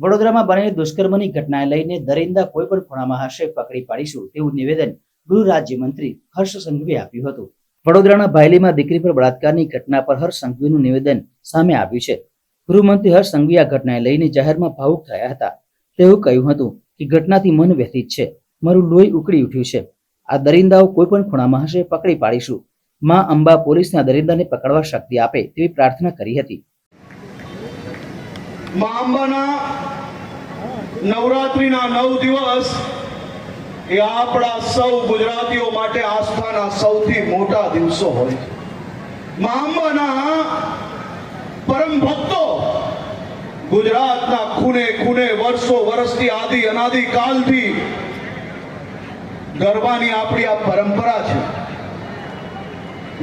વડોદરામાં બનેલી દુષ્કર્મની ઘટનાને લઈને દરિંદા કોઈ પણ ખૂણામાં હશે પકડી પાડીશું તેવું નિવેદન ગૃહ રાજ્યમંત્રી હર્ષ સંઘવીએ આપ્યું હતું। વડોદરાના ભાયલીમાં દીકરી પર બળાત્કારની ઘટના પર હર્ષ સંઘવીનું નિવેદન સામે આવ્યું છે। ગૃહમંત્રી હર્ષ સંઘવી આ ઘટનાને લઈને જાહેરમાં ભાવુક થયા હતા। તેવું કહ્યું હતું કે ઘટનાથી મન વ્યથિત છે, મારું લોહી ઉકળી ઉઠ્યું છે। આ દરિંદાઓ કોઈ પણ ખૂણામાં હશે પકડી પાડીશું। માં અંબા પોલીસના દરિંદાને પકડવા શક્તિ આપે તેવી પ્રાર્થના કરી હતી। માં અંબાના નવરાત્રીના 9 દિવસ એ આપણા સૌ ગુજરાતીઓ માટે આસ્થાના સૌથી મોટા દિવસો હોય છે। માં અંબાના પરમ ભક્તો ગુજરાતના ખૂણે ખૂણે વર્ષો વર્ષથી આદિ અનાદિ કાલથી ગરબાની આપણી આ પરંપરા છે।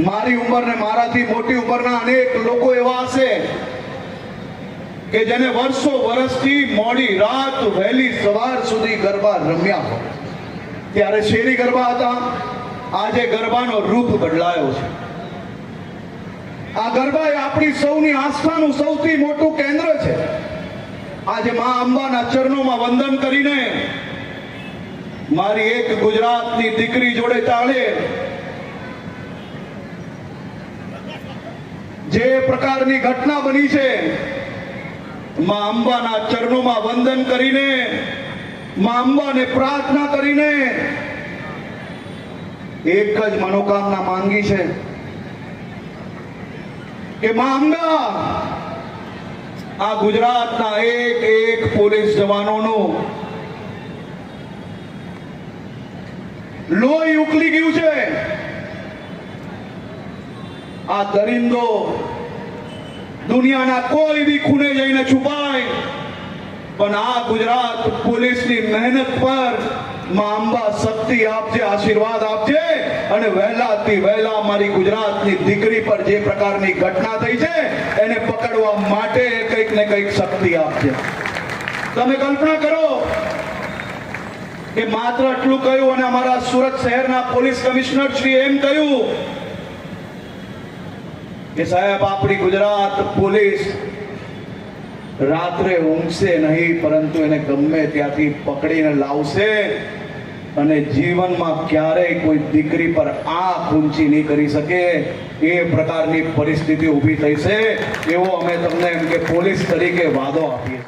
મારી ઉંમર ને મારાથી મોટી ઉંમરના અનેક લોકો એવા હશે કે જેને વર્ષો વર્ષથી મોડી રાત વહેલી સવાર સુધી ગરબા રમ્યા હોય। ત્યારે શેરી ગરબા હતા, આજે ગરબાનો રૂપ બદલાયો છે। આ ગરબા એ આપણી સૌની આસ્થાનું સૌથી મોટું કેન્દ્ર છે। આજે માં અંબાના ચરણોમાં વંદન કરીને મારી એક ગુજરાતની દીકરી જોડે ચાલે જે પ્રકારની ઘટના બની છે, માં અંબાના ચરણોમાં વંદન કરીને માં અંબાને પ્રાર્થના કરીને એક જ મનોકામના માંગી છે કે માં અંબા આ ગુજરાતના એક એક પોલીસ જવાનોનું લોહી ઉકળી ગયું છે। આ દરિંદો દુનિયાના કોઈ બી ખૂણે જઈને છુપાય, પણ આ ગુજરાત પોલીસની મહેનત પર માં અંબા શક્તિ આપજે, આશીર્વાદ આપજે અને વહેલાથી વહેલા મારી ગુજરાતની દીકરી પર જે પ્રકારની ઘટના થઈ છે એને પકડવા માટે કંઈક ને કંઈક શક્તિ આપજે। તમે કલ્પના કરો કે માત્ર આટલું કહ્યું અને અમારા સુરત શહેરના પોલીસ કમિશનર શ્રી એમ કહ્યું કે સાહેબ આપણી ગુજરાત પોલીસ રાત્રે ઊંઘશે નહીં, પરંતુ એને ગમે ત્યાંથી પકડીને લાવશે અને જીવનમાં ક્યારેય કોઈ દીકરી પર આંખ ઊંચી નહીં કરી શકે એ પ્રકારની પરિસ્થિતિ ઊભી થઈ છે, એવો અમે તમને એમ કે પોલીસ તરીકે વાદો આપીએ।